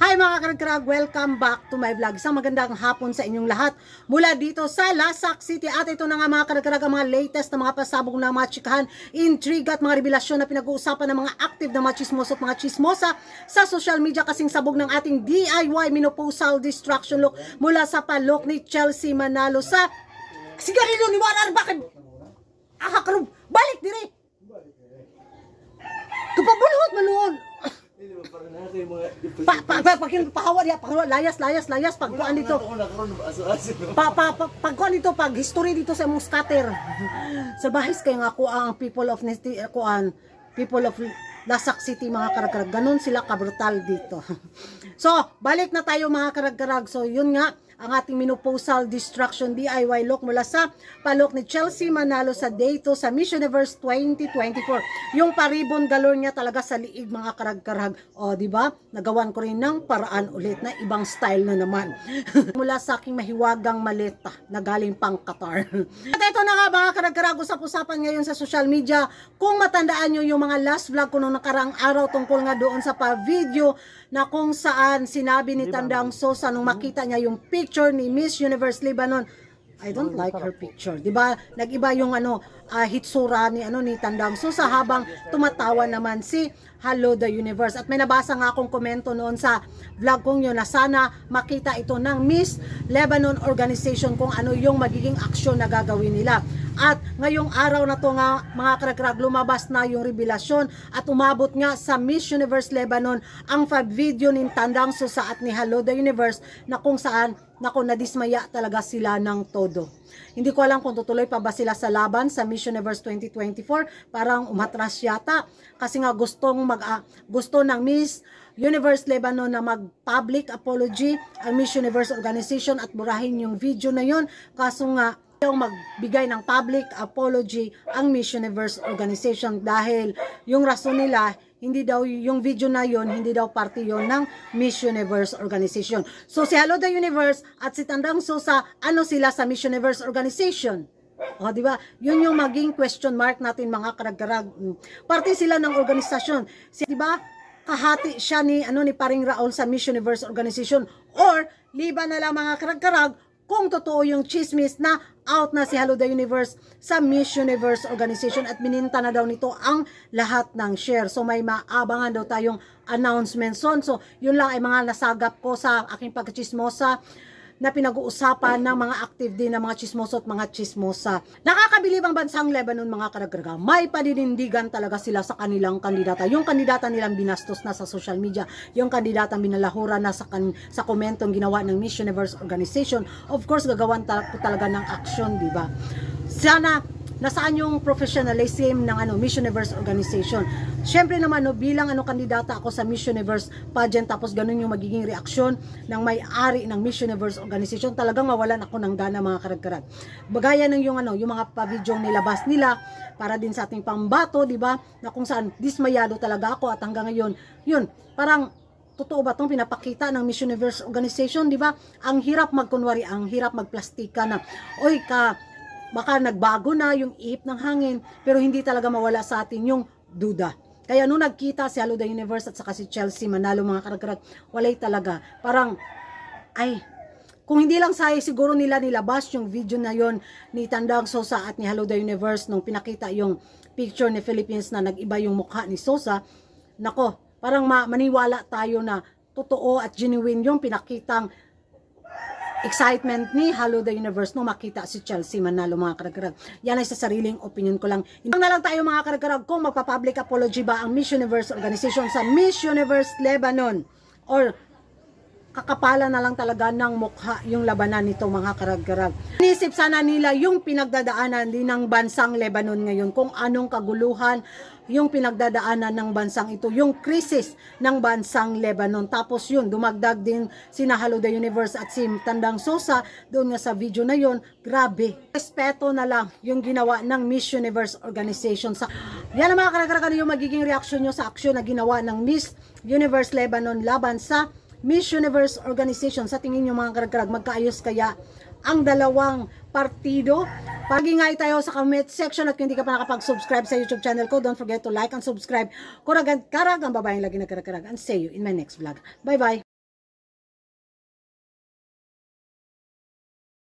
Hi mga karagkarag, welcome back to my vlog. Isang magandang hapon sa inyong lahat mula dito sa Lasak City. At ito na nga mga karagkarag, ang mga latest na mga pasabog ng mga chikahan, intriga at mga revelasyon na pinag-uusapan ng mga active na mga chismoso at mga chismosa sa social media kasing sabog ng ating DIY menopausal distraction look mula sa palok ni Chelsea Manalo sa sigarilyo ni Warar. Bakit? Karum, balik dire! Kapabulhot maluon! Layas pagkuan dito. Pagkuan dito pag history dito sa imong scatter. Sa bahis kay nga ako ang people of Lasak City mga karagkarag. Ganun sila kabrutal dito. So, balik na tayo mga karagkarag. So, yun nga ang ating menopausal distraction DIY look mula sa palok ni Chelsea Manalo sa day 2 sa Miss Universe 2024. Yung paribon galore niya talaga sa liig mga karagkarag. O, di ba? Nagawan ko rin ng paraan ulit na ibang style na naman. Mula sa aking mahiwagang maleta na galing pang Qatar. At ito na nga mga karagkarag, usap-usapan ngayon sa social media. Kung matandaan nyo yung mga last vlog ko nung nakaraang araw tungkol nga doon sa pa-video na kung saan sinabi ni Tandang Sosa nung makita niya yung picture ni Miss Universe Lebanon. I don't like her picture. 'Di ba? Nag-iba yung hitsura ni ni Tandang Sosa habang tumatawa naman si Hello the Universe. At may nabasa nga akong komento noon sa vlog kong yun na sana makita ito ng Miss Lebanon Organization kung ano yung magiging aksyon na gagawin nila. At ngayong araw na to nga mga karagkarag, lumabas na yung revelasyon at umabot nga sa Miss Universe Lebanon ang video ni Tandang Sosa at ni Hello the Universe na kung saan nadismaya talaga sila ng todo. Hindi ko alam kung tutuloy pa ba sila sa laban sa Miss Universe 2024. Parang umatras yata kasi nga gusto ng Miss Universe Lebanon na mag-public apology ang Miss Universe Organization at burahin yung video na yun. Kaso nga yung magbigay ng public apology ang Miss Universe Organization dahil yung rason nila hindi daw yung video na yon, hindi daw parte yon ng Miss Universe Organization. So si Hello the Universe at si Tandang Sosa, ano sila sa Miss Universe Organization? O, di ba? Yun yung maging question mark natin mga karagkarag. Parte sila ng organisasyon. Di ba? Kahati siya ni Paring Raul sa Miss Universe Organization, or liba na lang mga karagkarag kung totoo yung chismis na out na si Hello the Universe sa Miss Universe Organization at bininta na daw nito ang lahat ng share. So may maabangan daw tayong announcement soon. So yun lang ay mga nasagap ko sa aking pagkachismosa na pinag-uusapan ng mga active din na mga chismoso at mga chismosa. Nakakabilib ang bansang Lebanon mga karagkarag. May paninindigan talaga sila sa kanilang kandidata. Yung kandidata nilang binastos na sa social media, yung kandidata binalahura na sa komentong ginawa ng Miss Universe Organization. Of course, gagawan talaga ng action, di ba? Sana nasaan yung professionalism ng Miss Universe Organization. Syempre naman bilang kandidata ako sa Miss Universe pageant, tapos ganun yung magiging reaksyon ng may-ari ng Miss Universe Organization, talagang mawalan ako ng gana mga karagkarag. Bagaya ng yung mga pa-video nilabas nila para din sa ating pambato, di ba? Na kung saan dismayado talaga ako at hanggang ngayon, yun, parang totoo ba itong pinapakita ng Miss Universe Organization, di ba? Ang hirap magkunwari, ang hirap magplastika na, oy baka nagbago na yung ihip ng hangin, pero hindi talaga mawala sa atin yung duda. Kaya nung nagkita si Hello the Universe at saka si Chelsea Manalo mga karagkarag, walay talaga. Parang, kung hindi lang siguro nila nilabas yung video na yon ni Tandang Sosa at ni Hello the Universe nung pinakita yung picture ni Philippines na nag-iba yung mukha ni Sosa, nako, parang maniwala tayo na totoo at genuine yung pinakitang excitement ni Hello the Universe nung makita si Chelsea Manalo mga karagkarag. Yan ay sa sariling opinion ko lang. Hindi na lang tayo mga karagkarag kung magpa-public apology ba ang Miss Universe Organization sa Miss Universe Lebanon, or kakapalan na lang talaga ng mukha yung labanan nito mga karagkarag. Inisip sana nila yung pinagdadaanan din ng bansang Lebanon ngayon, kung anong kaguluhan yung pinagdadaanan ng bansang ito, yung krisis ng bansang Lebanon. Tapos yun, dumagdag din si Hello the Universe at si Tandang Sosa doon nga sa video na yun. Grabe, respeto na lang yung ginawa ng Miss Universe Organization. Yan ang mga karagkarag, yung magiging reaksyon nyo sa aksyon na ginawa ng Miss Universe Lebanon laban sa Miss Universe Organization. Sa tingin nyo mga karagkarag, magkaayos kaya ang dalawang partido? Pag-ingay tayo sa comment section, at kung hindi ka pa nakapag-subscribe sa YouTube channel ko, don't forget to like and subscribe. Karag ang babaeng lagi nagkarag, and see you in my next vlog. Bye bye!